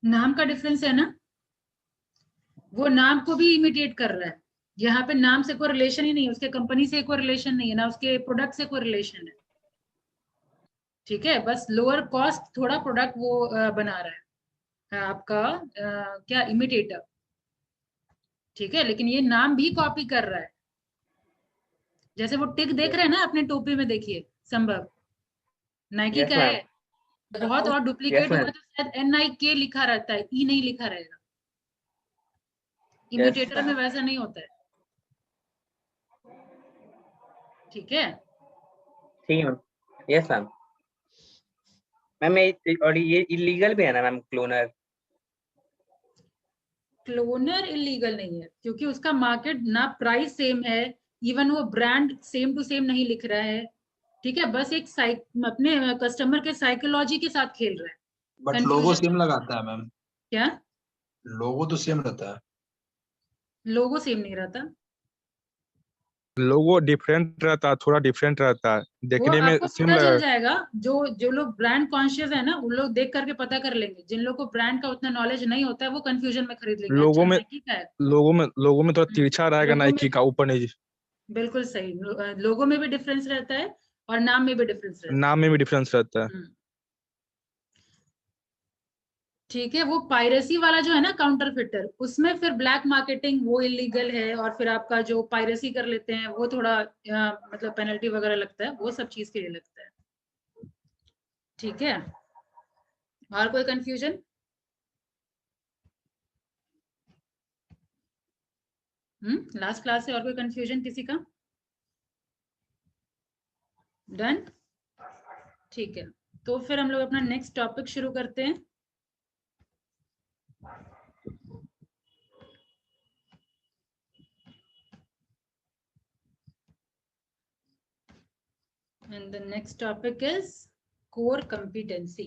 नाम का डिफरेंस है ना, वो नाम को भी इमिटेट कर रहा है। यहाँ पे नाम से कोई रिलेशन ही नहीं है, उसके कंपनी से कोई रिलेशन नहीं है, ना उसके प्रोडक्ट से कोई रिलेशन है। ठीक है, बस लोअर कॉस्ट थोड़ा प्रोडक्ट वो बना रहा है आपका क्या इमिटेटर। ठीक है, लेकिन ये नाम भी कॉपी कर रहा है। जैसे वो टिक देख रहे हैं ना अपने टोपी में, देखिए संभव नाइकी यस का मैम। है, बहुत और यस डुप्लीकेट मैम। होगा तो शायद NIK लिखा रहता है, ई नहीं लिखा रहेगा। यस। इमिटेटर में वैसा नहीं होता है। ठीक है, ठीक है मैम। Yes ma'am. मैम और ये इलीगल भी है ना मैम, क्लोनर? क्लोनर इलीगल नहीं है, क्योंकि उसका मार्केट ना प्राइस सेम है, इवन वो ब्रांड सेम टू सेम नहीं लिख रहा है। ठीक है, बस एक अपने कस्टमर के साइकोलॉजी के साथ खेल रहा है। बट लोगो कंफ्यूजन सेम लगाता है मैम। क्या? लोगो तो सेम रहता है। लोगो सेम नहीं रहता। लोगो डिफरेंट रहता है, थोड़ा डिफरेंट रहता है, वो देखने में आपको सेम पता चल लगा। जाएगा, जो जो लोग ब्रांड कॉन्शियस है ना, उन लोग देख करके पता कर लेंगे। जिन लोगों को ब्रांड का उतना नॉलेज नहीं होता है वो कंफ्यूजन में खरीद लेंगे, अच्छा लोगो में नाइकी का है। लोगो में थोड़ा तिरछा रहेगा लोगो में नाइकी का, ऊपर नहीं। बिल्कुल सही, लोगो में भी डिफरेंस रहता है और नाम में भी डिफरेंस रहता नाम में भी डिफरेंस रहता है। है। ठीक है, वो पायरेसी वाला जो है ना काउंटर फिटर, उसमें फिर ब्लैक मार्केटिंग वो इलीगल है, और फिर आपका जो पायरेसी कर लेते हैं वो थोड़ा मतलब पेनल्टी वगैरह लगता है, वो सब चीज के लिए लगता है। ठीक है, और कोई कंफ्यूजन? लास्ट क्लास से और कोई कंफ्यूजन किसी का? डन। ठीक है, तो फिर हम लोग अपना नेक्स्ट टॉपिक शुरू करते हैं। And the next topic is core competency.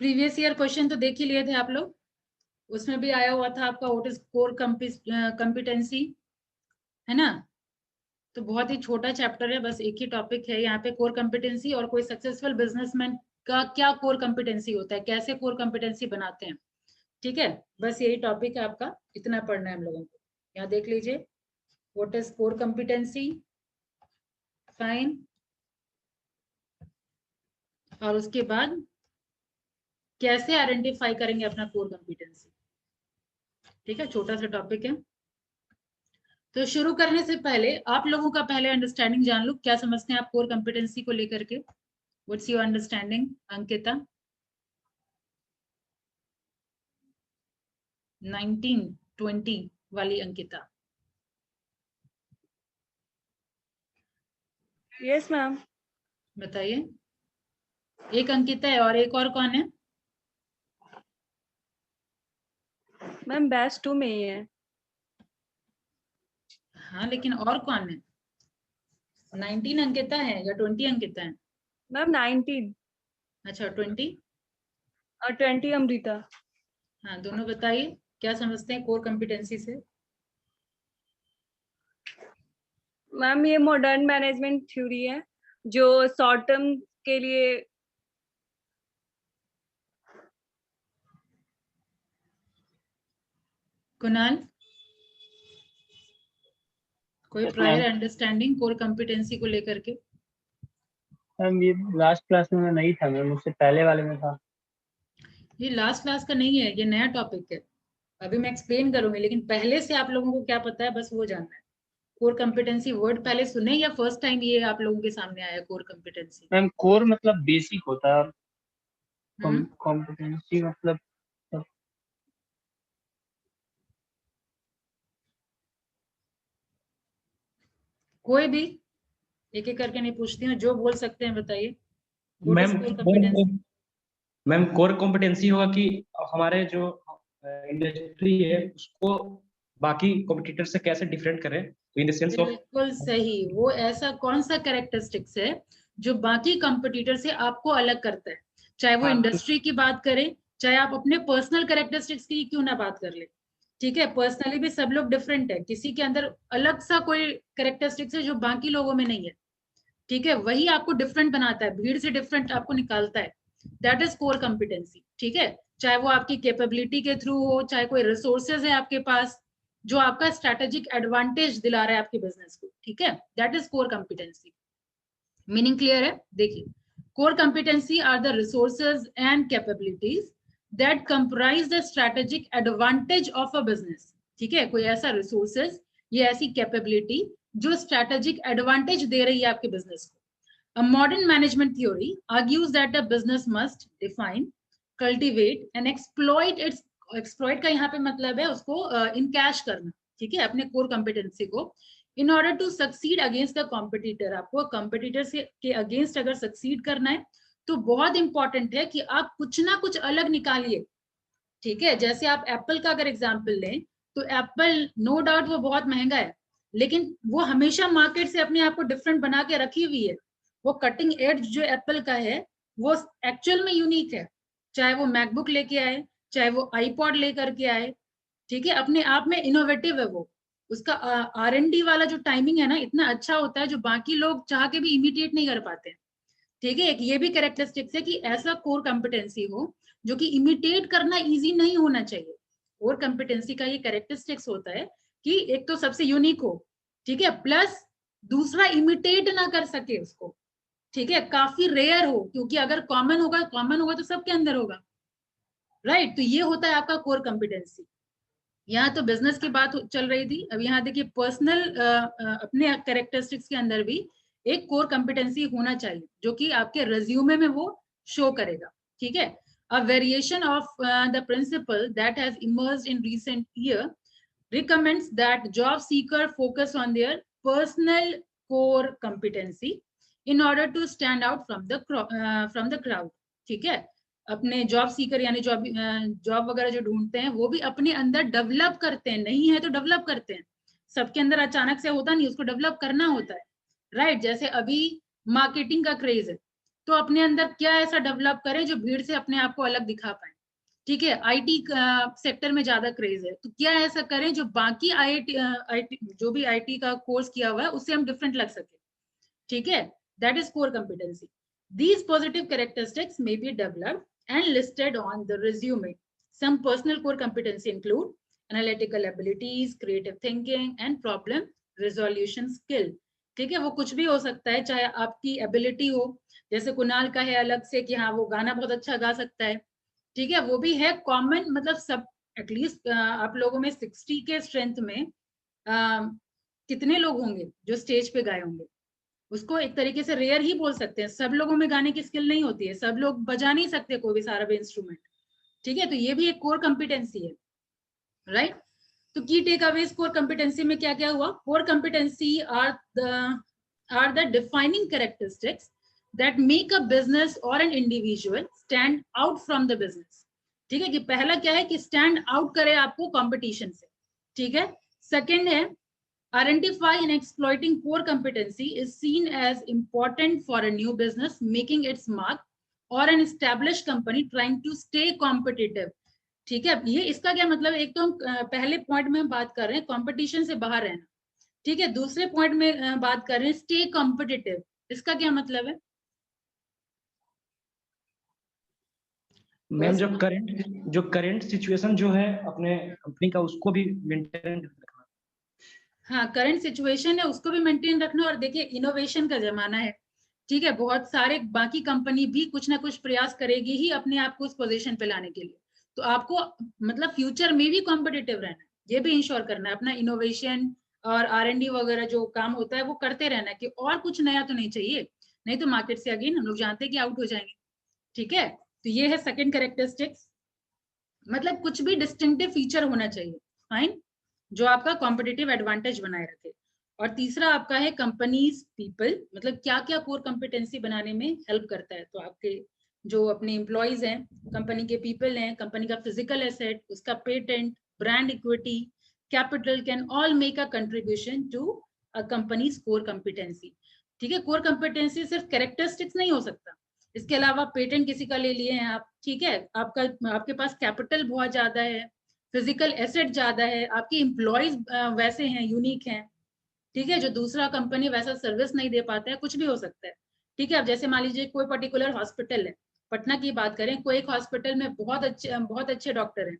Previous year question तो देख ही लिए थे आप लोग, उसमें भी आया हुआ था आपका व्हाट इज कोर कॉम्पिटेंसी, है ना। तो बहुत ही छोटा चैप्टर है, बस एक ही टॉपिक है यहाँ पे, कोर कॉम्पिटेंसी। और कोई सक्सेसफुल बिजनेसमैन का क्या कोर कॉम्पिटेंसी होता है, कैसे कोर कॉम्पिटेंसी बनाते हैं। ठीक है, बस यही टॉपिक है आपका, इतना पढ़ना है हम लोगों को। यहाँ देख लीजिए, what is core competency, fine. और उसके बाद कैसे आइडेंटिफाई करेंगे अपना कोर कॉम्पिटेंसी। ठीक है, छोटा सा टॉपिक है। तो शुरू करने से पहले आप लोगों का पहले अंडरस्टैंडिंग जान लो, क्या समझते हैं आप कोर कॉम्पिटेंसी को लेकर के। What's your understanding Ankita? 1920 वाली अंकिता। Yes ma'am. बताइए, एक अंकिता है और एक और कौन है? मैम बैच 2 में ही है। हाँ, लेकिन और कौन है? 19 अंकिता है या 20 अंकिता है? मैम 19 अच्छा, 20। और 20 अमृता। हाँ, दोनों बताइए क्या समझते हैं कोर कॉम्पिटेंसी से। मैम ये मॉडर्न मैनेजमेंट थ्योरी है जो शॉर्ट टर्म के लिए। कुणाल, कोई Yes, prior ma'am. Understanding core competency को लेकर के? मैम ये लास्ट क्लास में नहीं था मैम, उससे पहले वाले में था। ये लास्ट क्लास का नहीं है, ये नया टॉपिक है। अभी मैं एक्सप्लेन करूंगी, लेकिन पहले से आप लोगों को क्या पता है बस वो जानना है। कोर कॉम्पिटेंसी वर्ड पहले सुने या फर्स्ट टाइम ये आप लोगों के सामने आया कोर कॉम्पिटेंसी? मैम कोर मतलब बेसिक होता है और हम्म, कॉम्पिटेंसी मतलब कोई भी एक एक करके नहीं पूछती हूँ, जो बोल सकते हैं बताइए। What is ma'am core competency? Ma'am core competency होगा कि हमारे जो इंडस्ट्री है उसको बाकी कॉम्पिटिटर से कैसे डिफरेंट करें, तो इन द सेंस ऑफ। बिल्कुल सही, वो ऐसा कौन सा कैरेक्टरिस्टिक्स है जो बाकी कंपटीटर से आपको अलग करता है। चाहे वो हाँ, इंडस्ट्री की बात करें, चाहे आप अपने पर्सनल कैरेक्टरिस्टिक्स की क्यों ना बात कर ले। ठीक है, पर्सनली भी सब लोग डिफरेंट है, किसी के अंदर अलग सा कोई कैरेक्टरिस्टिक्स है जो बाकी लोगों में नहीं है। ठीक है, वही आपको डिफरेंट बनाता है, भीड़ से डिफरेंट आपको निकालता है। That is core competency. ठीक है, चाहे वो आपकी कैपेबिलिटी के थ्रू हो, चाहे कोई रिसोर्सेज है आपके पास जो आपका स्ट्रेटेजिक एडवांटेज दिला रहा है आपके बिजनेस को। ठीक है, that is core competency. Meaning clear है? देखिए, core competency are the resources and capabilities that comprise the strategic advantage of a business. ठीक है, कोई ऐसा रिसोर्सेज या ऐसी कैपेबिलिटी जो स्ट्रेटेजिक एडवांटेज दे रही है आपके बिजनेस को। A modern management theory argues that a business must define, cultivate and exploit its exploit का यहाँ पे मतलब है उसको इनकैश करना। ठीक है, अपने कोर कॉम्पिटेंसी को in order to succeed against the competitor। आपको कंपटीटर से के अगेंस्ट अगर सक्सीड करना है तो बहुत इंपॉर्टेंट है कि आप कुछ ना कुछ अलग निकालिए। ठीक है, जैसे आप एप्पल का अगर एग्जाम्पल लें तो एप्पल नो डाउट वो बहुत महंगा है, लेकिन वो हमेशा मार्केट से अपने आप को डिफरेंट बना के रखी हुई है। वो कटिंग एज जो एप्पल का है वो एक्चुअल में यूनिक है, चाहे वो मैकबुक लेके आए, चाहे वो आईपॉड लेकर के आए। ठीक है, अपने आप में इनोवेटिव है वो। उसका R&D वाला जो टाइमिंग है ना इतना अच्छा होता है जो बाकी लोग चाह के भी इमिटेट नहीं कर पाते। ठीक है, एक ये भी कैरेक्टरिस्टिक्स है कि ऐसा कोर कॉम्पिटेंसी हो जो कि इमिटेट करना इजी नहीं होना चाहिए। कोर कॉम्पिटेंसी का ये कैरेक्टरिस्टिक्स होता है कि एक तो सबसे यूनिक हो, ठीक है, प्लस दूसरा इमिटेट ना कर सके उसको। ठीक है, काफी रेयर हो, क्योंकि अगर कॉमन होगा तो सबके अंदर होगा, राइट। तो ये होता है आपका कोर कॉम्पिटेंसी। यहाँ तो बिजनेस की बात चल रही थी, अब यहाँ देखिए पर्सनल अपने कैरेक्टरिस्टिक्स के अंदर भी एक कोर कॉम्पिटेंसी होना चाहिए जो कि आपके रिज्यूमे में वो शो करेगा। ठीक है, a variation of the principal that has emerged in recent year recommends that job seeker focus on their personal core competency in order to stand out from the crowd। ठीक है, अपने job seeker यानी job वगैरह जो ढूंढते हैं वो भी अपने अंदर डेवलप करते हैं, नहीं है तो डेवलप करते हैं। सबके अंदर अचानक से होता नहीं, उसको डेवलप करना होता है, राइट। जैसे अभी मार्केटिंग का क्रेज है तो अपने अंदर क्या ऐसा डेवलप करें जो भीड़ से अपने आप को अलग दिखा पाए। ठीक है, आईटी सेक्टर में ज्यादा क्रेज है तो क्या ऐसा करें जो बाकी आईटी जो भी आईटी का कोर्स किया हुआ है उससे हम डिफरेंट लग सके। ठीक है, that is core competency. These positive characteristics may be developed and listed on the resume. Some personal core competency include analytical abilities, creative thinking and problem resolution skill। ठीक है, वो कुछ भी हो सकता है, चाहे आपकी एबिलिटी हो, जैसे कुणाल का है अलग से कि हाँ वो गाना बहुत अच्छा गा सकता है। ठीक है, वो भी है कॉमन, मतलब सब एटलीस्ट आप लोगों में 60 के स्ट्रेंथ में कितने लोग होंगे जो स्टेज पे गाए होंगे, उसको एक तरीके से रेयर ही बोल सकते हैं। सब लोगों में गाने की स्किल नहीं होती है, सब लोग बजा नहीं सकते कोई भी सारा भी इंस्ट्रूमेंट। ठीक है, तो ये भी एक कोर कॉम्पिटेंसी है, राइट। तो की टेक अवेज कोर कॉम्पिटेंसी में क्या क्या हुआ? Core competency are the defining characteristics that make a business or an individual stand out from the business। ठीक है, कि पहला क्या है कि स्टैंड आउट करे आपको कंपटीशन से। ठीक है, सेकंड है identify and exploiting core competency is seen as important for a new business making its mark or an established company trying to stay competitive। ठीक है, ये इसका क्या मतलब है? एक तो हम पहले पॉइंट में बात कर रहे हैं कंपटीशन से बाहर रहना। ठीक है, दूसरे पॉइंट में बात कर रहे हैं स्टे कॉम्पिटिटिव। इसका क्या मतलब है? मैम जो करंट सिचुएशन जो है अपने कंपनी का उसको भी मेंटेन रखना। हाँ, करंट सिचुएशन है उसको भी मेंटेन रखना। और देखिए इनोवेशन का जमाना है, ठीक है, बहुत सारे बाकी कंपनी भी कुछ ना कुछ प्रयास करेगी ही अपने आप को उस पोजीशन पे लाने के लिए। तो आपको मतलब फ्यूचर में भी कॉम्पिटिटिव रहना है, ये भी इंश्योर करना है। अपना इनोवेशन और R&D वगैरह जो काम होता है वो करते रहना है कि और कुछ नया तो नहीं चाहिए, नहीं तो मार्केट से अगेन हम लोग जानते हैं कि आउट हो जाएंगे। ठीक है, तो ये है सेकंड कैरेक्टरिस्टिक्स, मतलब कुछ भी डिस्टिंक्टिव फीचर होना चाहिए, फाइन, जो आपका कॉम्पिटिटिव एडवांटेज बनाए रखे। और तीसरा आपका है कंपनीज पीपल, मतलब क्या क्या कोर कॉम्पिटेंसी बनाने में हेल्प करता है। तो आपके जो अपने एम्प्लॉयज हैं, कंपनी के पीपल हैं, कंपनी का फिजिकल एसेट, उसका patent, brand equity, capital can all make a contribution to a company's core competency. ठीक है, कोर कॉम्पिटेंसी सिर्फ कैरेक्टरिस्टिक्स नहीं हो सकता, इसके अलावा पेटेंट किसी का ले लिए हैं आप, ठीक है, आपके पास कैपिटल बहुत ज्यादा है, फिजिकल एसेट ज्यादा है, आपके एम्प्लॉयज वैसे हैं, यूनिक हैं, ठीक है, जो दूसरा कंपनी वैसा सर्विस नहीं दे पाता है, कुछ भी हो सकता है। ठीक है, अब जैसे मान लीजिए कोई पर्टिकुलर हॉस्पिटल है, पटना की बात करें, कोई एक हॉस्पिटल में बहुत अच्छे डॉक्टर हैं,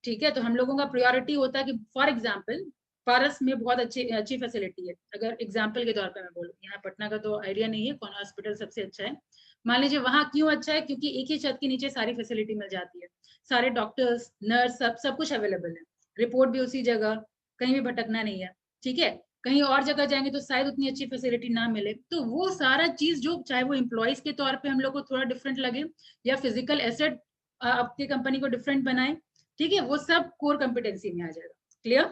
ठीक है, तो हम लोगों का प्रायोरिटी होता है कि फॉर एग्जाम्पल पारस में बहुत अच्छी फैसिलिटी है, अगर एग्जाम्पल के तौर पे मैं बोलूँ, यहाँ पटना का तो आइडिया नहीं है कौन हॉस्पिटल सबसे अच्छा है, मान लीजिए वहां क्यों अच्छा है, क्योंकि एक ही छत के नीचे सारी फैसिलिटी मिल जाती है, सारे डॉक्टर्स नर्स सब कुछ अवेलेबल है, रिपोर्ट भी उसी जगह, कहीं भी भटकना नहीं है, ठीक है। कहीं और जगह जाएंगे तो शायद उतनी अच्छी फैसिलिटी ना मिले, तो वो सारा चीज जो चाहे वो एम्प्लॉयज के तौर पे हम लोग को थोड़ा डिफरेंट लगे या फिजिकल एसेट आपके कंपनी को डिफरेंट बनाए, ठीक है, वो सब कोर कॉम्पिटेंसी में आ जाएगा। क्लियर?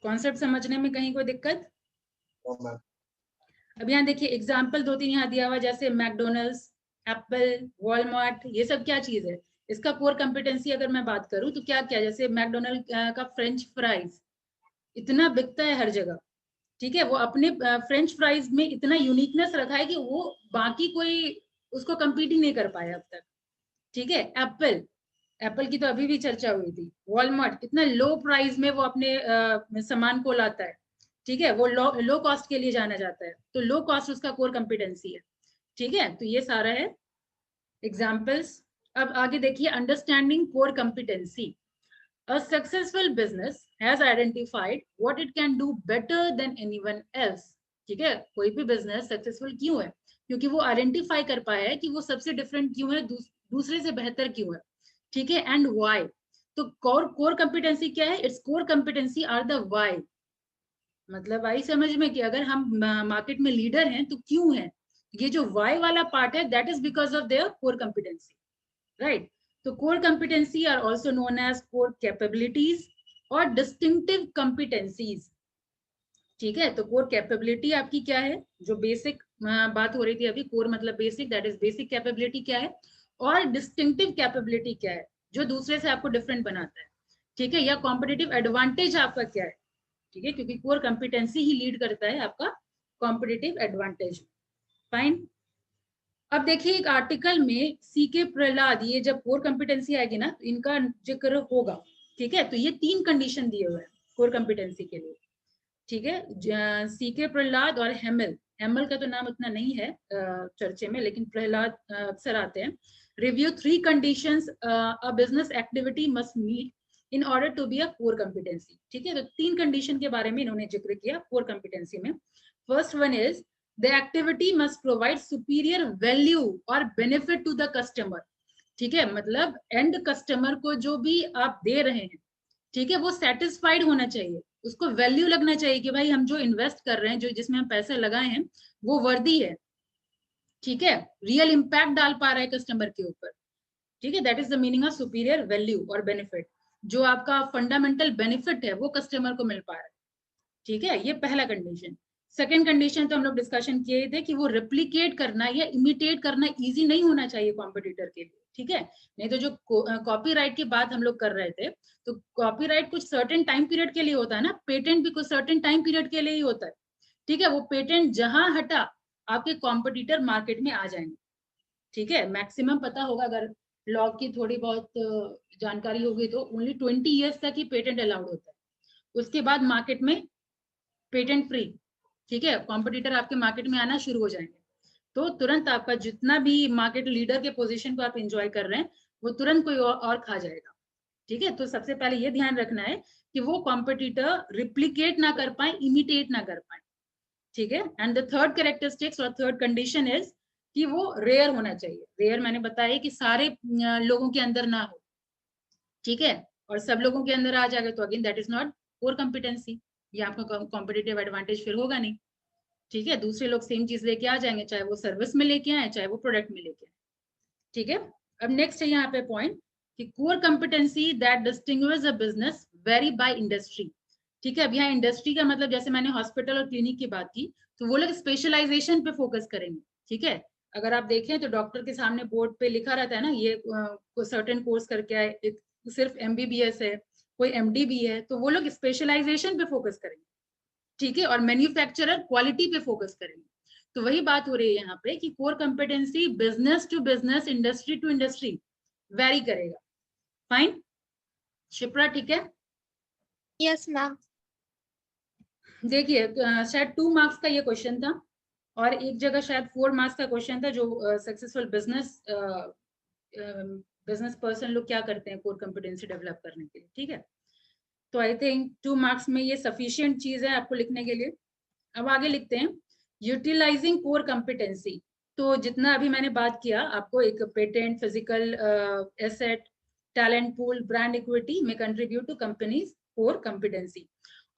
कॉन्सेप्ट समझने में कहीं कोई दिक्कत? अब यहाँ देखिए एग्जाम्पल 2-3 यहाँ दिया हुआ, जैसे मैकडोनल्ड्स, एप्पल, वॉलमार्ट, ये सब क्या चीज है, इसका कोर कॉम्पिटेंसी अगर मैं बात करूं तो क्या क्या, जैसे मैकडोनल्ड का फ्रेंच फ्राइज इतना बिकता है हर जगह, ठीक है, वो अपने फ्रेंच फ्राइज में इतना यूनिकनेस रखा है कि वो बाकी कोई उसको कम्पीट ही नहीं कर पाया अब तक, ठीक है। एप्पल की तो अभी भी चर्चा हुई थी। वॉलमार्ट इतना लो प्राइस में वो अपने सामान को लाता है, ठीक है, वो लो कॉस्ट के लिए जाना जाता है, तो लो कॉस्ट उसका कोर कॉम्पिटेंसी है, ठीक है, तो ये सारा है एग्जाम्पल्स। अब आगे देखिए understanding core competency. A successful business has identified what it can do better than anyone else, ठीक है, कोई भी बिजनेस सक्सेसफुल क्यों है, क्योंकि वो आइडेंटिफाई कर पाया है कि वो सबसे डिफरेंट क्यों है, दूसरे से बेहतर क्यों है, ठीक है, एंड व्हाई। तो कोर कॉम्पिटेंसी क्या है, it's core competency are the why, मतलब आई समझ में कि अगर हम मार्केट में लीडर हैं तो क्यों है, ये जो व्हाई वाला पार्ट है that is because of their core competency, right. तो core competency are also known as core capabilities or distinctive competencies, ठीक है। तो कोर कैपेबिलिटी आपकी क्या है, जो बेसिक बात हो रही थी अभी, कोर मतलब basic, that is basic capability क्या है, और डिस्टिंक्टिव कैपेबिलिटी क्या है, जो दूसरे से आपको डिफरेंट बनाता है, ठीक है, या कॉम्पिटिटिव एडवांटेज आपका क्या है, ठीक है, क्योंकि कोर कॉम्पिटेंसी ही लीड करता है आपका कॉम्पिटिटिव एडवांटेज। फाइन। अब देखिए एक आर्टिकल में सीके प्रहलाद, ये जब कोर कॉम्पिटेंसी आएगी ना तो इनका जिक्र होगा, ठीक है, तो ये 3 कंडीशन दिए हुए हैं कोर कॉम्पिटेंसी के लिए, ठीक है। सीके प्रहलाद और हेमल का तो नाम उतना नहीं है चर्चे में, लेकिन प्रहलाद अक्सर आते हैं। Review 3 conditions a business activity must meet in order to be a core competency, ठीक है, तो 3 कंडीशन के बारे में इन्होंने जिक्र किया कोर कॉम्पिटेंसी में। First one is the activity must provide superior value or benefit to the customer, ठीक है, मतलब एंड कस्टमर को जो भी आप दे रहे हैं, ठीक है, वो सेटिस्फाइड होना चाहिए, उसको वैल्यू लगना चाहिए कि भाई हम जो इन्वेस्ट कर रहे हैं, जो जिसमें हम पैसे लगाए हैं वो वर्दी है, ठीक है, रियल इम्पैक्ट डाल पा रहा है कस्टमर के ऊपर, ठीक है, that is the meaning of superior value और बेनिफिट, जो आपका फंडामेंटल बेनिफिट है वो कस्टमर को मिल पा रहा है, ठीक है, ये पहला कंडीशन। सेकेंड कंडीशन तो हम लोग डिस्कशन किए थे कि वो रेप्लिकेट करना या इमिटेट करना इजी नहीं होना चाहिए कॉम्पिटिटर के लिए, ठीक है, नहीं तो जो कॉपीराइट की बात हम लोग कर रहे थे, तो कॉपीराइट कुछ सर्टेन टाइम पीरियड के लिए होता है ना, पेटेंट भी कुछ सर्टेन टाइम पीरियड के लिए ही होता है, ठीक है, वो पेटेंट जहां हटा आपके कॉम्पिटिटर मार्केट में आ जाएंगे, ठीक है, मैक्सिमम पता होगा, अगर लॉ की थोड़ी बहुत जानकारी होगी तो ओनली 20 ईयर्स तक ही पेटेंट अलाउड होता है, उसके बाद मार्केट में पेटेंट फ्री, ठीक है, कॉम्पिटिटर आपके मार्केट में आना शुरू हो जाएंगे, तो तुरंत आपका जितना भी मार्केट लीडर के पोजीशन को आप एंजॉय कर रहे हैं वो तुरंत कोई और खा जाएगा, ठीक है। तो सबसे पहले ये ध्यान रखना है कि वो कॉम्पिटिटर रिप्लिकेट ना कर पाए, इमिटेट ना कर पाए, ठीक है। एंड द थर्ड कैरेक्टरिस्टिक्स और थर्ड कंडीशन इज कि वो रेयर होना चाहिए। रेयर मैंने बताया कि सारे लोगों के अंदर ना हो, ठीक है, और सब लोगों के अंदर आ जाएगा तो again that is not core competency, ये आपका कॉम्पिटिटिव एडवांटेज फिर होगा नहीं, ठीक है, दूसरे लोग सेम चीज लेके आ जाएंगे, चाहे वो सर्विस में लेके आए चाहे वो प्रोडक्ट में लेके आए, ठीक है। अब नेक्स्ट है यहाँ पे पॉइंट कि core competency that distinguish a business very by industry, ठीक है। अब यहाँ इंडस्ट्री का मतलब जैसे मैंने हॉस्पिटल और क्लिनिक की बात की, तो वो लोग स्पेशलाइजेशन पे फोकस करेंगे, ठीक है। अगर आप देखें तो डॉक्टर के सामने बोर्ड पे लिखा रहता है ना, ये सर्टेन कोर्स करके आए, सिर्फ MBBS है, कोई MD भी है, तो वो लोग स्पेशलाइजेशन पे फोकस करेंगे, ठीक है, और मैन्युफैक्चरर क्वालिटी पे फोकस करेंगे। तो वही बात हो रही है यहाँ पे कि core competency business to business, industry to industry vary करेगा। फाइन शिप्रा, ठीक है? Yes ma'am. देखिए शायद 2 मार्क्स का ये क्वेश्चन था और एक जगह शायद 4 मार्क्स का क्वेश्चन था, जो सक्सेसफुल बिजनेस पर्सन लोग क्या करते हैं कोर कॉम्पिटेंसी डेवलप करने के लिए, ठीक है। तो आई थिंक 2 मार्क्स में ये सफिशिएंट चीज है आपको लिखने के लिए। अब आगे लिखते हैं यूटिलाइजिंग कोर कॉम्पिटेंसी। तो जितना अभी मैंने बात किया आपको, एक patent, physical asset, talent pool, brand equity में contribute to company's core competency.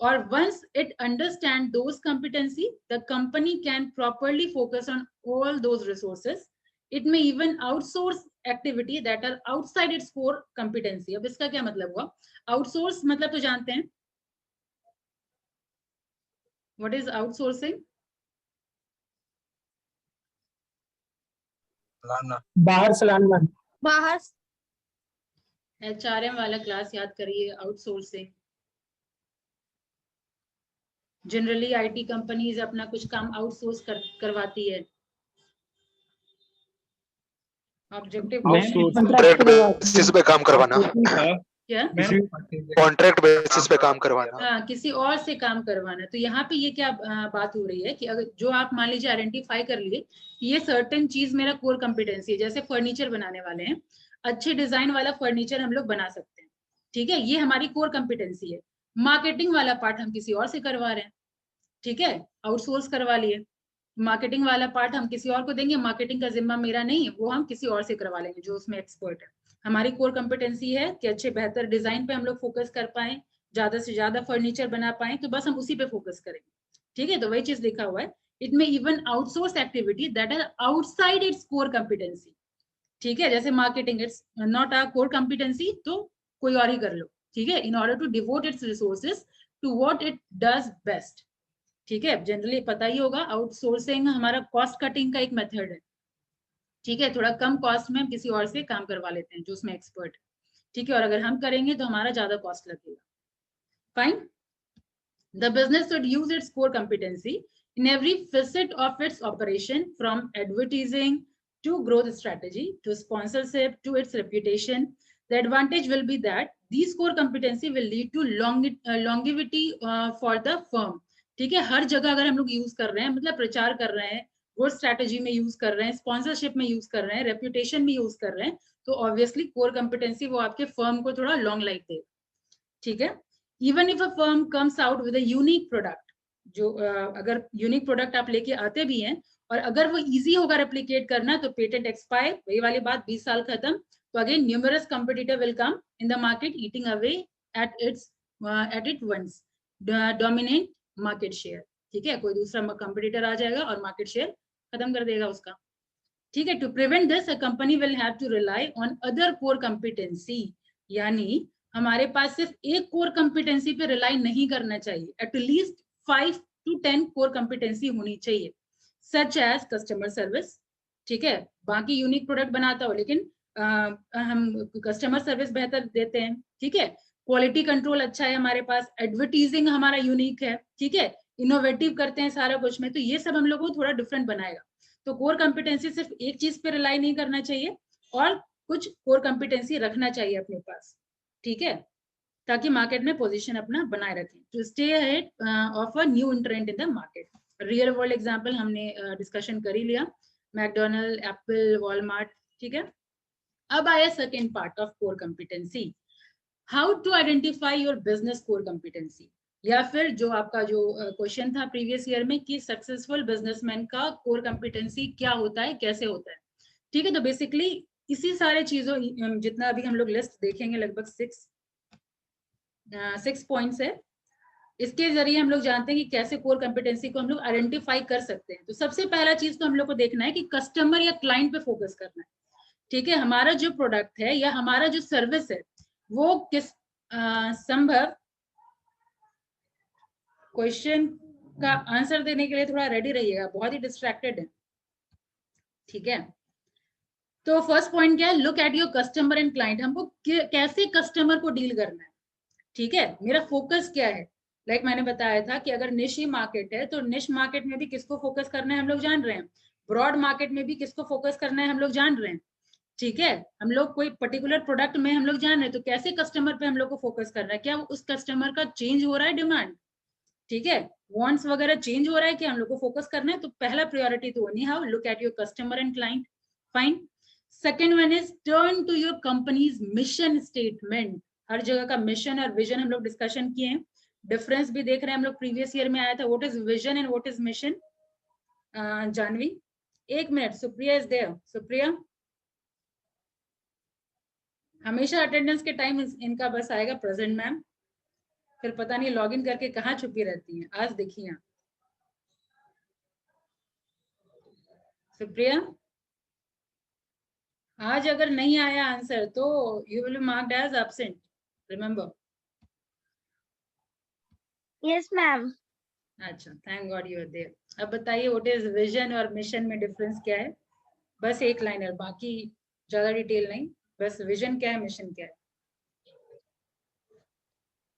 और once it understand those competency, the company can properly focus on all those resources. It may even outsource activity that are outside its core competency. अब इसका क्या मतलब हुआ? Outsource मतलब तो जानते हैं, what is outsourcing? लाना। बाहर से लाना। बाहर HRM वाला क्लास याद करिए। आउटसोर्सिंग जनरली आईटी कंपनीज अपना कुछ काम आउटसोर्स करवाती है। ऑब्जेक्टिव कॉन्ट्रैक्ट बेसिस पे काम करवाना, क्या? कॉन्ट्रैक्ट बेसिस पे काम करवाना। हाँ, किसी और से काम करवाना। तो यहाँ पे ये क्या बात हो रही है कि अगर जो आप मान लीजिए आइडेंटिफाई कर लिए ये सर्टेन चीज मेरा कोर कॉम्पिटेंसी है, जैसे फर्नीचर बनाने वाले हैं, अच्छे डिजाइन वाला फर्नीचर हम लोग बना सकते हैं, ठीक है, ये हमारी कोर कॉम्पिटेंसी है। मार्केटिंग वाला पार्ट हम किसी और से करवा रहे हैं, ठीक है, आउटसोर्स करवा लिए। मार्केटिंग वाला पार्ट हम किसी और को देंगे, मार्केटिंग का जिम्मा मेरा नहीं है, वो हम किसी और से करवा लेंगे जो उसमें एक्सपर्ट है। हमारी कोर कॉम्पिटेंसी है कि अच्छे बेहतर डिजाइन पे हम लोग फोकस कर पाए, ज्यादा से ज्यादा फर्नीचर बना पाए, तो बस हम उसी पे फोकस करेंगे, ठीक है। तो वही चीज लिखा हुआ है, इट में even outsource activity that are outside its core competency, ठीक है। जैसे marketing it's not our core competency, तो कोई और ही कर लो, ठीक है, in order to devote its resources to what it does best, ठीक है। जनरली पता ही होगा आउटसोर्सिंग हमारा कॉस्ट कटिंग का एक मेथड है, ठीक है, थोड़ा कम कॉस्ट में हम किसी और से काम करवा लेते हैं जो उसमें एक्सपर्ट है, ठीक है, और अगर हम करेंगे तो हमारा ज्यादा कॉस्ट लगेगा। Fine. The business should use it's core competency in every facet of its operation, from advertising to growth strategy to sponsorship to its reputation. The advantage will be that these core competency will lead to longevity for the firm, ठीक है। हर जगह अगर हम लोग use कर रहे हैं, मतलब प्रचार कर रहे हैं, ग्रोथ स्ट्रैटेजी में यूज कर रहे हैं, स्पॉन्सरशिप में यूज कर रहे हैं, रेप्यूटेशन में यूज कर रहे हैं, तो ऑब्वियसली कोर कॉम्पिटेंसी वो आपके फर्म को थोड़ा लॉन्ग लाइफ देगा, ठीक है। Even if a firm comes out with a unique product, जो अगर यूनिक प्रोडक्ट आप लेके आते भी हैं और अगर वो इजी होगा रेप्लिकेट करना, तो पेटेंट एक्सपायर, वही वाली बात, 20 साल खत्म, तो again numerous competitor will come in the market eating away at it once dominate market share, ठीक है। कोई दूसरा कंपटीटर आ जाएगा और मार्केट शेयर खत्म कर देगा उसका, ठीक है। To prevent this, a company will have to rely on other core competency, यानी हमारे पास सिर्फ एक कोर कॉम्पिटेंसी पे रिलाई नहीं करना चाहिए, एटलीस्ट 5 to 10 कोर कॉम्पिटेंसी होनी चाहिए, सच एज कस्टमर सर्विस, ठीक है। बाकी यूनिक प्रोडक्ट बनाता हो लेकिन हम कस्टमर सर्विस बेहतर देते हैं, ठीक है। क्वालिटी कंट्रोल अच्छा है हमारे पास, एडवर्टीजिंग हमारा यूनिक है, ठीक है, इनोवेटिव करते हैं सारा कुछ में, तो ये सब हम लोगों को थोड़ा डिफरेंट बनाएगा। तो कोर कॉम्पिटेंसी सिर्फ एक चीज पे रिलाई नहीं करना चाहिए और कुछ कोर कॉम्पिटेंसी रखना चाहिए अपने पास, ठीक है, ताकि मार्केट में पोजीशन अपना बनाए रखें, to stay ahead of a new entrant in the market. Real world example हमने डिस्कशन कर ही लिया, मैकडोनल्ड, एप्पल, वॉलमार्ट, ठीक है। अब आया second part of core competency, how to identify your business core competency, या फिर जो आपका जो क्वेश्चन था प्रीवियस ईयर में कि सक्सेसफुल बिजनेसमैन का कोर कॉम्पिटेंसी क्या होता है, कैसे होता है, ठीक है। तो बेसिकली इसी सारे चीजों, जितना अभी हम लोग लिस्ट देखेंगे, लगभग 6 पॉइंट्स है, इसके जरिए हम लोग जानते हैं कि कैसे कोर कॉम्पिटेंसी को हम लोग आइडेंटिफाई कर सकते हैं। तो सबसे पहला चीज तो हम लोग को देखना है कि कस्टमर या क्लाइंट पे फोकस करना है, ठीक है। हमारा जो प्रोडक्ट है या हमारा जो सर्विस है वो किस संभव, क्वेश्चन का आंसर देने के लिए थोड़ा रेडी रहिएगा, बहुत ही डिस्ट्रैक्टेड है, ठीक है। तो फर्स्ट पॉइंट क्या है, look at your customer and client, हमको कैसे कस्टमर को डील करना है, ठीक है, मेरा फोकस क्या है। लाइक मैंने बताया था कि अगर निश मार्केट है तो निश मार्केट में भी किसको फोकस करना है हम लोग जान रहे हैं, ब्रॉड मार्केट में भी किसको फोकस करना है हम लोग जान रहे हैं, ठीक है। हम लोग कोई पर्टिकुलर प्रोडक्ट में हम लोग जान रहे हैं, तो कैसे कस्टमर पे हम लोग को फोकस करना है, क्या उस कस्टमर का चेंज हो रहा है डिमांड, ठीक है, वांट्स वगैरह चेंज हो रहा है कि हम लोग को फोकस करना है, तो पहला प्रायोरिटी तो नहीं how look at your customer and client, fine. Second one is turn to your company's mission statement. हर जगह का मिशन और विजन हम लोग डिस्कशन किए हैं, डिफरेंस भी देख रहे हैं हम लोग, प्रीवियस ईयर में आया था, what is vision and what is mission. Janhavi, 1 minute, Supriya is there, Supriya. हमेशा अटेंडेंस के टाइम इनका बस आएगा प्रेजेंट मैम, फिर पता नहीं लॉगिन करके कहाँ छुपी रहती हैं। आज देखिए सुप्रिया, आज अगर नहीं आया आंसर तो you will be marked as absent, remember. Yes ma'am. अच्छा, thank God you are there. अब बताइए व्हाट इज विजन और मिशन में डिफरेंस क्या है? बस एक लाइनर, बाकी ज्यादा डिटेल नहीं, बस विजन क्या है, मिशन क्या है।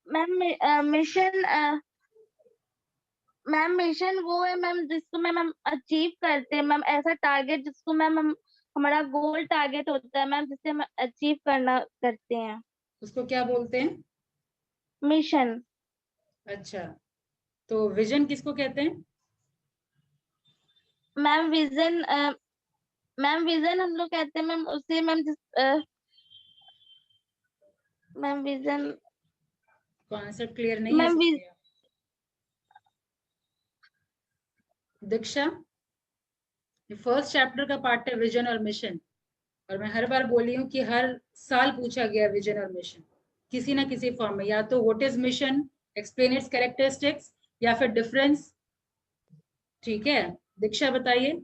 मैम मिशन वो है मैम जिसको मैम हम अचीव करते हैं मैम, ऐसा टारगेट जिसको मैम हम, हमारा गोल टारगेट होता है मैम, जिसे हम अचीव करना करते हैं, उसको क्या बोलते हैं? मिशन। अच्छा, तो विजन किसको कहते हैं? मैम विजन हम लोग कहते हैं मैम उसे ma'am ma'am vision, concept clear नहीं है मैम सुप्रिया। दीक्षा, ये फर्स्ट चैप्टर का पार्ट है विजन और मिशन, और मैं हर बार बोली हूँ कि हर साल पूछा गया विजन और मिशन किसी ना किसी फॉर्म में, या तो what is mission, explain it's characteristics, या फिर डिफरेंस। ठीक है, दीक्षा बताइए।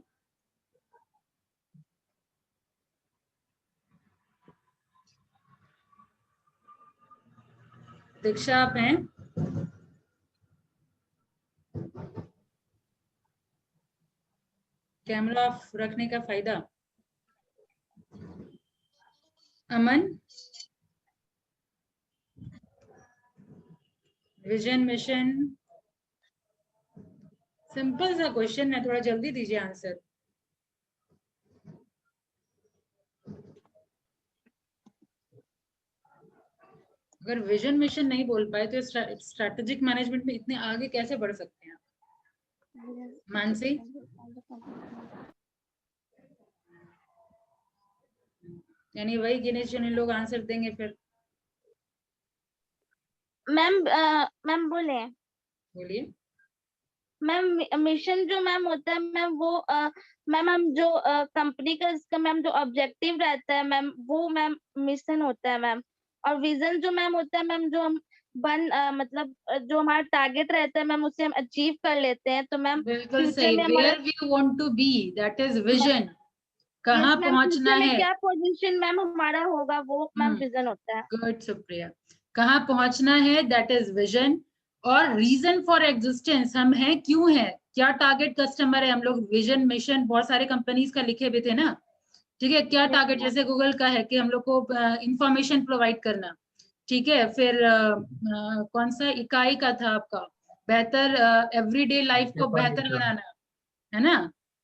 दीक्षा आप हैं? कैमरा ऑफ रखने का फायदा। अमन, विजन मिशन सिंपल सा क्वेश्चन है, थोड़ा जल्दी दीजिए आंसर। अगर विजन मिशन नहीं बोल पाए तो स्ट्रैटेजिक मैनेजमेंट में इतने आगे कैसे बढ़ सकते हैं आप? मानसी, यानी वही गिने चुने लोग आंसर देंगे फिर। मैम बोले। बोलिए। मैम मिशन जो मैम होता है मैम वो मैम हम जो कंपनी का इसका मैम जो ऑब्जेक्टिव रहता है मैम वो मैम मिशन होता है मैम, और विजन जो मैम होता है मैम जो हम मतलब जो हमारा टारगेट रहता है मैम उसे हम अचीव कर लेते हैं, तो मैम बिल्कुल फ्यूचर सही, में हमारा where we want to be, that is vision. कहाँ मैम पहुंचना फ्यूचर में है? क्या पोजीशन मैम हमारा होगा वो मैम हम्म, विजन होता है। गुड सुप्रिया। कहाँ पहुंचना है, दैट इज विजन। और रीजन फॉर एग्जिस्टेंस, हम हैं क्यों है, क्या टारगेट कस्टमर है, हम लोग विजन मिशन बहुत सारे कंपनीज का लिखे हुए थे ना। ठीक है, क्या टारगेट, जैसे गूगल का है कि हम लोग को इंफॉर्मेशन प्रोवाइड करना। ठीक है, फिर कौन सा इकाई का था आपका, बेहतर एवरीडे लाइफ को बेहतर बनाना, है ना।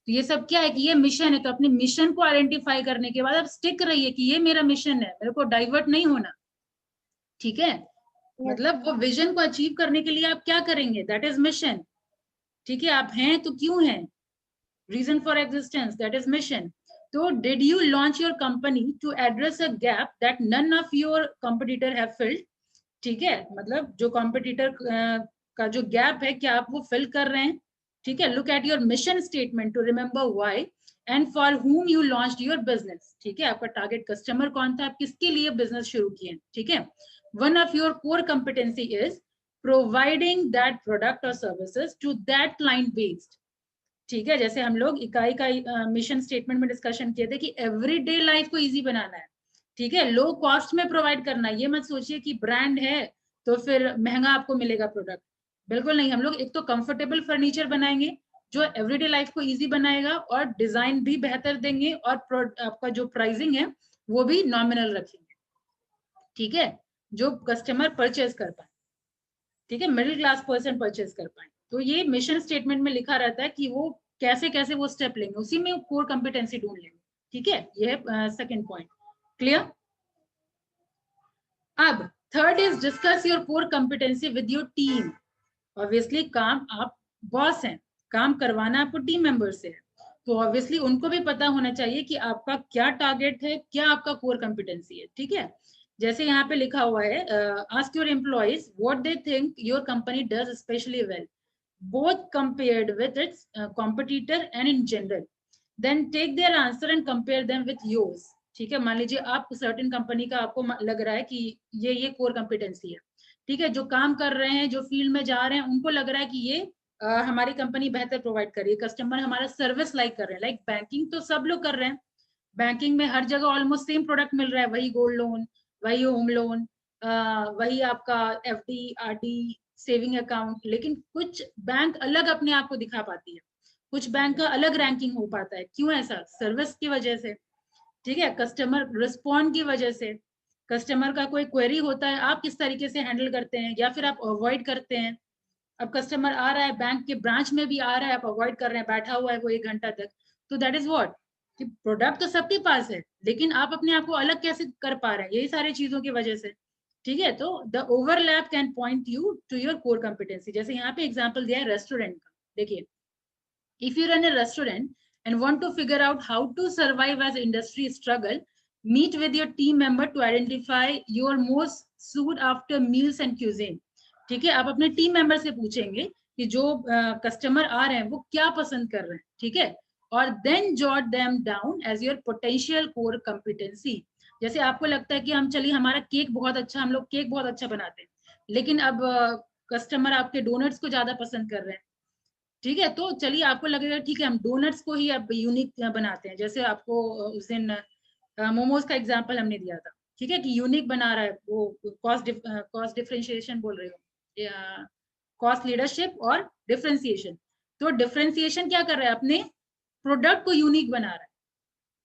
तो ये सब क्या है कि ये मिशन है, तो अपने मिशन को आइडेंटिफाई करने के बाद अब स्टिक रहिए कि ये मेरा मिशन है, मेरे को डाइवर्ट नहीं होना। ठीक है, मतलब वो विजन को अचीव करने के लिए आप क्या करेंगे, दैट इज मिशन। ठीक है, आप हैं तो क्यों हैं, reason for existence, that is mission. तो did you launch your company to address a gap that none of your competitor have filled. ठीक है, मतलब जो कॉम्पिटिटर का जो गैप है, क्या आप वो फिल कर रहे हैं। ठीक है, look at your mission statement to remember why and for whom you launched your business। ठीक है, आपका टारगेट कस्टमर कौन था, आप किसके लिए बिजनेस शुरू किए। ठीक है, one of your core competency is providing that product or services to that client based। ठीक है, जैसे हम लोग इकाई का मिशन स्टेटमेंट में डिस्कशन किए थे कि एवरीडे लाइफ को इजी बनाना है। ठीक है, लो कॉस्ट में प्रोवाइड करना है, ये मत सोचिए कि ब्रांड है तो फिर महंगा आपको मिलेगा प्रोडक्ट, बिल्कुल नहीं। हम लोग एक तो कंफर्टेबल फर्नीचर बनाएंगे जो एवरीडे लाइफ को इजी बनाएगा, और डिजाइन भी बेहतर देंगे, और आपका जो प्राइसिंग है वो भी नॉमिनल रखेंगे। ठीक है, जो कस्टमर परचेज कर पाए, ठीक है, मिडिल क्लास पर्सन परचेज कर पाए। तो ये मिशन स्टेटमेंट में लिखा रहता है कि वो कैसे कैसे वो स्टेप लेंगे, उसी में कोर कॉम्पिटेंसी ढूंढ लेंगे। ठीक है, ये है सेकंड पॉइंट, क्लियर। अब third is discuss your core competency with your team. Obviously काम आप बॉस हैं, काम करवाना आपको टीम मेंबर से है, तो ऑब्वियसली उनको भी पता होना चाहिए कि आपका क्या टारगेट है, क्या आपका कोर कॉम्पिटेंसी है। ठीक है, जैसे यहाँ पे लिखा हुआ है, ask your employees what they think your company does specially well both compared with its competitor and in general, then take their answer and compare them with yours। ठीक है, मान लीजिए आप सर्टेन कंपनी का आपको लग रहा है कि ये कोर कॉम्पिटेंसी है, ठीक है, जो काम कर रहे हैं, जो फील्ड में जा रहे हैं, उनको लग रहा है कि ये हमारी कंपनी बेहतर प्रोवाइड कर रही है, कस्टमर हमारा सर्विस लाइक कर रहे हैं। लाइक बैंकिंग तो सब लोग कर रहे हैं, बैंकिंग में हर जगह ऑलमोस्ट सेम प्रोडक्ट मिल रहा है, वही गोल्ड लोन, वही होम लोन, वही आपका FD RD सेविंग अकाउंट। लेकिन कुछ बैंक अलग अपने आप को दिखा पाती है, कुछ बैंक का अलग रैंकिंग हो पाता है। क्यों ऐसा? सर्विस की वजह से, ठीक है, कस्टमर रिस्पॉन्ड की वजह से। कस्टमर का कोई क्वेरी होता है, आप किस तरीके से हैंडल करते हैं या फिर आप अवॉइड करते हैं। अब कस्टमर आ रहा है, बैंक के ब्रांच में भी आ रहा है, आप अवॉइड कर रहे हैं, बैठा हुआ है वो 1 घंटा तक, तो दैट इज व्हाट कि प्रोडक्ट तो सबके पास है, लेकिन आप अपने आप को अलग कैसे कर पा रहे हैं, यही सारी चीजों की वजह से। ठीक है, तो the overlap can point you to your core competency. जैसे यहाँ पे एग्जांपल दिया है रेस्टोरेंट का, देखिए, if you run a restaurant and want to figure out how to survive as industry struggle, meet with your team member to identify your most sought after meals and cuisine. ठीक है, आप अपने team member से पूछेंगे कि जो customer आ रहे हैं वो क्या पसंद कर रहे हैं, ठीक है, और then jot them down as your potential core competency. जैसे आपको लगता है कि हम चलिए हमारा केक बहुत अच्छा, हम लोग केक बहुत अच्छा बनाते हैं, लेकिन अब कस्टमर आपके डोनट्स को ज्यादा पसंद कर रहे हैं, ठीक है, तो चलिए आपको लगेगा ठीक है हम डोनट्स को ही अब यूनिक बनाते हैं। जैसे आपको उस दिन मोमोज का एग्जांपल हमने दिया था, ठीक है, कि यूनिक बना रहा है वो, कॉस्ट डिफरेंशिएशन बोल रहे हो, कॉस्ट लीडरशिप और डिफरेंशिएशन। तो डिफरेंशिएशन क्या कर रहा है, अपने प्रोडक्ट को यूनिक बना रहा है,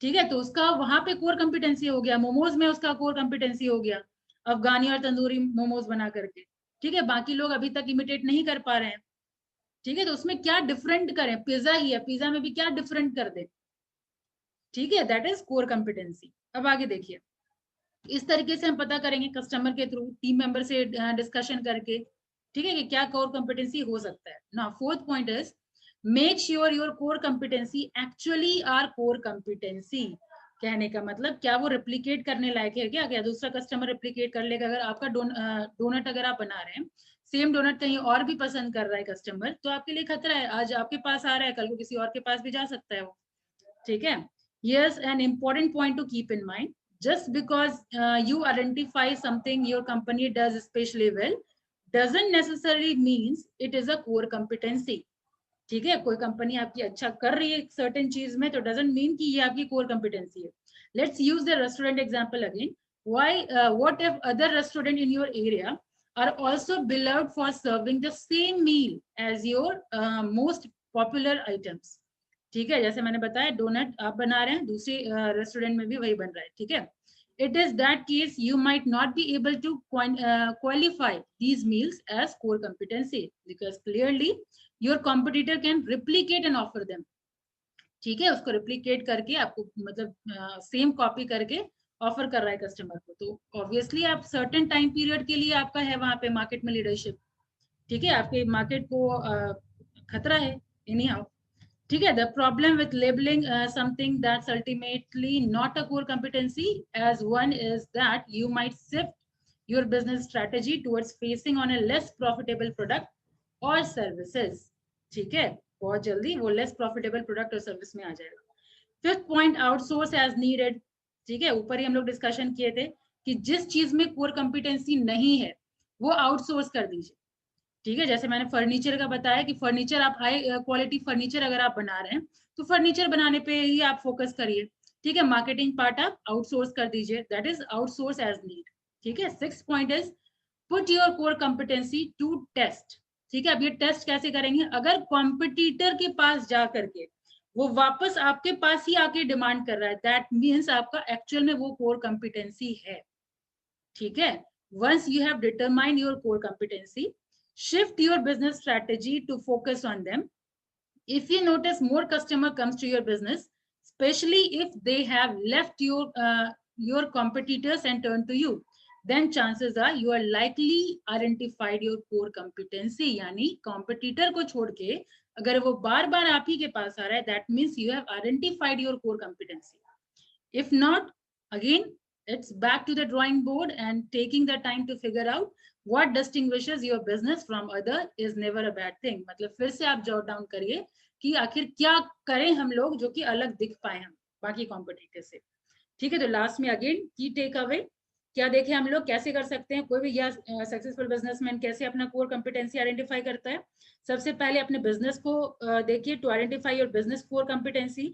ठीक है, तो उसका वहां पे कोर कॉम्पिटेंसी हो गया। मोमोज में उसका कोर कॉम्पिटेंसी हो गया अफगानी और तंदूरी मोमोज बना करके, ठीक है, बाकी लोग अभी तक इमिटेट नहीं कर पा रहे हैं, ठीक है, तो उसमें क्या डिफरेंट करें, पिज्जा ही है, पिज्जा में भी क्या डिफरेंट कर दे, ठीक है, दैट इज कोर कॉम्पिटेंसी। अब आगे देखिए, इस तरीके से हम पता करेंगे कस्टमर के थ्रू, टीम मेंबर से डिस्कशन करके, ठीक है, कि क्या कोर कॉम्पिटेंसी हो सकता है ना। Fourth point is make sure your core competency actually are core competency. कहने का मतलब क्या वो रेप्लिकेट करने लायक है क्या? क्या दूसरा कस्टमर रेप्लिकेट कर लेगा? अगर आपका डोनट अगर आप बना रहे हैं, सेम डोनट कहीं और भी पसंद कर रहा है कस्टमर, तो आपके लिए खतरा है। आज आपके पास आ रहा है, कल को किसी और के पास भी जा सकता है वो, ठीक है। Here's an important point to keep in mind. Just because you identify something your company does especially well, doesn't necessarily means it is a core competency. ठीक है, कोई कंपनी आपकी अच्छा कर रही है सर्टेन चीज में, तो डजंट मीन कि ये आपकी कोर कॉम्पिटेंसी है। Let's use the restaurant example again. Why what if other restaurant in your area are also beloved for serving the same meal as your most popular items. ठीक है, जैसे मैंने बताया donut आप बना रहे हैं, दूसरे रेस्टोरेंट में भी वही बन रहा है, ठीक है। It is that case you might not be able to qualify these meals as core competency because clearly your competitor can replicate and offer them. ठीक है, उसको replicate करके आपको मतलब सेम कॉपी करके ऑफर कर रहा है कस्टमर को, तो ऑब्वियसली आप सर्टेन टाइम पीरियड के लिए आपका है वहां पे मार्केट में लीडरशिप, ठीक है, आपके मार्केट को खतरा है एनी हाउ, ठीक है। The problem with labeling something that's ultimately not a core competency as one is that you might shift your business strategy towards facing on a less profitable product or services, ठीक है, बहुत जल्दी वो less profitable product और service में आ जाएगा। Fifth point, outsource as needed, ठीक है, ऊपर ही हम लोग डिस्कशन किए थे कि जिस चीज में core competency नहीं है वो आउटसोर्स कर दीजिए, ठीक है। जैसे मैंने फर्नीचर का बताया कि फर्नीचर आप हाई क्वालिटी फर्नीचर अगर आप बना रहे हैं तो फर्नीचर बनाने पे ही आप फोकस करिए, ठीक है, मार्केटिंग पार्ट आप आउटसोर्स कर दीजिए, that is outsource as need, ठीक है। 6th point is put your core competency to test, ठीक है। अब ये टेस्ट कैसे करेंगे? अगर कॉम्पिटिटर के पास जा करके वो वापस आपके पास ही आके डिमांड कर रहा है, दैट मीन्स आपका एक्चुअल में वो कोर कॉम्पिटेंसी है, ठीक है। Once you have determined your core competency, shift your business strategy to focus on them. If you notice more customer comes to your business, especially if they have left your competitors and turned to you, then chances are you are likely identified your core competency. यानी competitor को छोड़ के अगर वो बार बार आप ही के पास आ रहा है, that means you have identified your core competency. If not, again it's back to the drawing board and taking the time to figure out what distinguishes your business from other is never a bad thing. मतलब फिर से आप jot down करिए कि आखिर क्या करें हम लोग जो कि अलग दिख पाए हम बाकी कॉम्पिटिटर से। ठीक है, तो लास्ट में अगेन की टेक अवे क्या देखें हम लोग, कैसे कर सकते हैं कोई भी या सक्सेसफुल बिजनेसमैन कैसे अपना कोर कॉम्पिटेंसी आइडेंटिफाई करता है। सबसे पहले अपने बिजनेस को देखिए, to identify your business core competency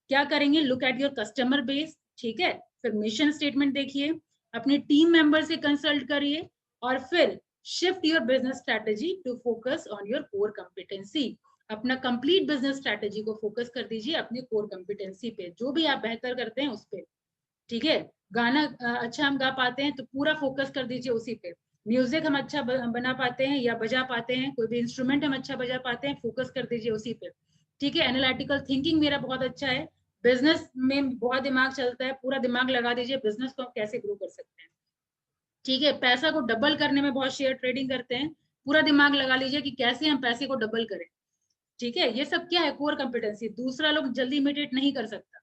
क्या करेंगे, look at your customer base. ठीक है, फिर मिशन स्टेटमेंट देखिए, अपने टीम मेंबर से कंसल्ट करिए और फिर shift your business strategy to focus on your core competency. अपना कंप्लीट बिजनेस स्ट्रेटेजी को फोकस कर दीजिए अपने कोर कॉम्पिटेंसी पे, जो भी आप बेहतर करते हैं उस पे। ठीक है, गाना अच्छा हम गा पाते हैं तो पूरा फोकस कर दीजिए उसी पे। म्यूजिक हम अच्छा बना पाते हैं या बजा पाते हैं, कोई भी इंस्ट्रूमेंट हम अच्छा बजा पाते हैं, फोकस कर दीजिए उसी पे। ठीक है, एनालिटिकल थिंकिंग मेरा बहुत अच्छा है, बिजनेस में बहुत दिमाग चलता है, पूरा दिमाग लगा दीजिए बिजनेस को हम कैसे ग्रो कर सकते हैं। ठीक है, पैसा को डबल करने में बहुत शेयर ट्रेडिंग करते हैं, पूरा दिमाग लगा लीजिए कि कैसे हम पैसे को डबल करें। ठीक है, ये सब क्या है, कोर कॉम्पिटेंसी, दूसरा लोग जल्दी इमिटेट नहीं कर सकता।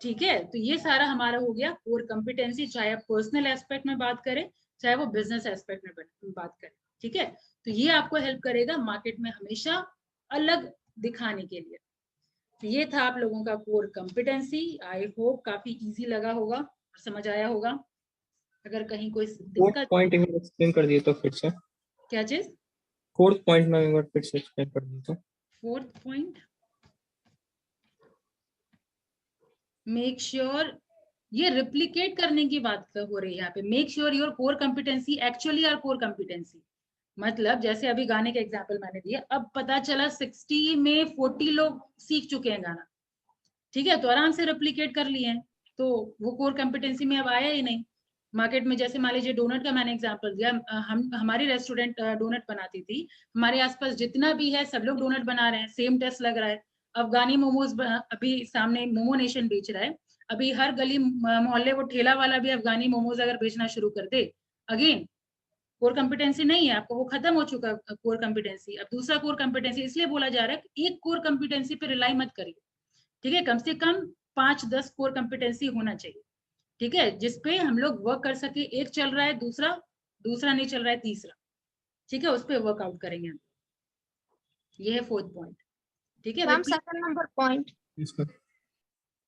ठीक है, तो ये सारा हमारा हो गया कोर कॉम्पिटेंसी, चाहे आप पर्सनल एस्पेक्ट में बात करें चाहे वो बिजनेस एस्पेक्ट में बात करें। ठीक है, तो ये आपको हेल्प करेगा मार्केट में हमेशा अलग दिखाने के लिए। तो ये था आप लोगों का कोर कॉम्पिटेंसी। आई होप काफी इजी लगा होगा और समझ आया होगा। अगर कहीं कोई दिक्कत, पॉइंट एक बार एक्सप्लेन कर दिए तो फिर से। क्या चीज? फोर्थ पॉइंट में एक बार फिर से एक्सप्लेन कर दिए तो। फोर्थ पॉइंट, मेक श्योर, ये रिप्लिकेट करने की बात हो रही है यहाँ पे। Make sure your core competency actually are core competency. मतलब जैसे अभी गाने का एग्जांपल मैंने दिया, अब पता चला 60 में 40 लोग सीख चुके हैं गाना। ठीक है, तो आराम से रेप्लिकेट कर लिए हैं, तो वो कोर कॉम्पिटेंसी में अब आया ही नहीं मार्केट में। जैसे मान लीजिए डोनट का मैंने एग्जांपल दिया, हमारी रेस्टोरेंट डोनट बनाती थी, हमारे आसपास जितना भी है सब लोग डोनट बना रहे हैं, सेम टेस्ट लग रहा है। अफगानी मोमोज अभी सामने मोमो नेशन बेच रहा है, अभी हर गली मोहल्ले वो ठेला वाला भी अफगानी मोमोज अगर बेचना शुरू कर दे, अगेन कोर कॉम्पिटेंसी नहीं है आपको, वो खत्म हो चुका कोर कॉम्पिटेंसी। अब दूसरा कोर कॉम्पिटेंसी इसलिए बोला जा रहा है कि एक कोर कॉम्पिटेंसी पे रिलाई मत करिए। ठीक है, कम से कम 5-10 कोर कॉम्पिटेंसी होना चाहिए। ठीक है, जिसपे हम लोग वर्क कर सके। एक चल रहा है, दूसरा नहीं चल रहा है, तीसरा। ठीक है, उस पर वर्कआउट करेंगे हम। ये है फोर्थ पॉइंट। ठीक है, ma'am second number point,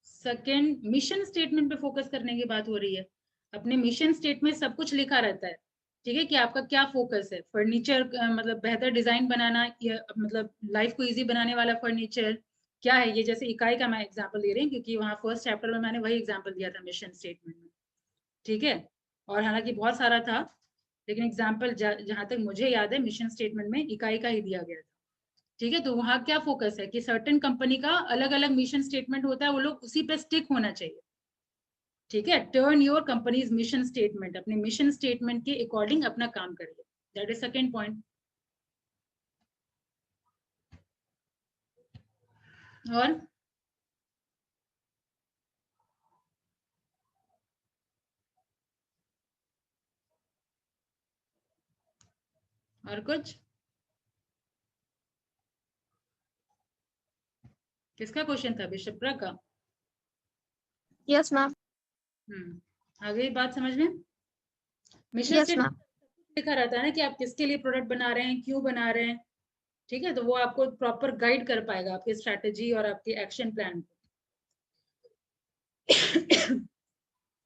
second mission statement पे फोकस करने की बात हो रही है। अपने मिशन स्टेटमेंट सब कुछ लिखा रहता है। ठीक है, कि आपका क्या फोकस है। फर्नीचर मतलब बेहतर डिजाइन बनाना, या मतलब लाइफ को इजी बनाने वाला फर्नीचर क्या है। ये जैसे इकाई का मैं एग्जांपल दे रही हूँ क्योंकि वहाँ फर्स्ट चैप्टर में मैंने वही एग्जांपल दिया था मिशन स्टेटमेंट में। ठीक है, और हालांकि बहुत सारा था, लेकिन एग्जांपल जहां तक मुझे याद है मिशन स्टेटमेंट में इकाई का ही दिया गया था। ठीक है, तो वहाँ क्या फोकस है कि सर्टेन कंपनी का अलग अलग मिशन स्टेटमेंट होता है, वो लोग उसी पे स्टिक होना चाहिए। ठीक है, turn your company's mission statement, अपने मिशन स्टेटमेंट के अकॉर्डिंग अपना काम करिए। That is second point. और कुछ? किसका क्वेश्चन था? बिशप्रा का? यस मैम, आ गई बात समझ में? मिशन यस स्टेटमेंट मैम, लिखा रहता है ना कि आप किसके लिए प्रोडक्ट बना रहे हैं, क्यों बना रहे हैं। ठीक है, तो वो आपको प्रॉपर गाइड कर पाएगा आपकी स्ट्रैटेजी और आपके एक्शन प्लान को।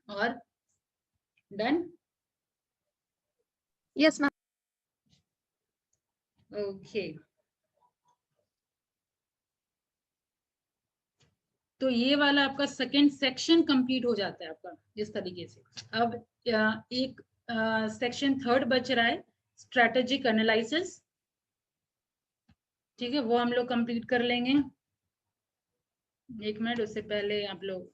और डन? यस मैम, ओके, तो ये वाला आपका सेकंड सेक्शन कंप्लीट हो जाता है आपका इस तरीके से। अब एक सेक्शन थर्ड बच रहा है, स्ट्रेटेजिक एनालिसिस। ठीक है, वो हम लोग कंप्लीट कर लेंगे। एक मिनट, उससे पहले आप लोग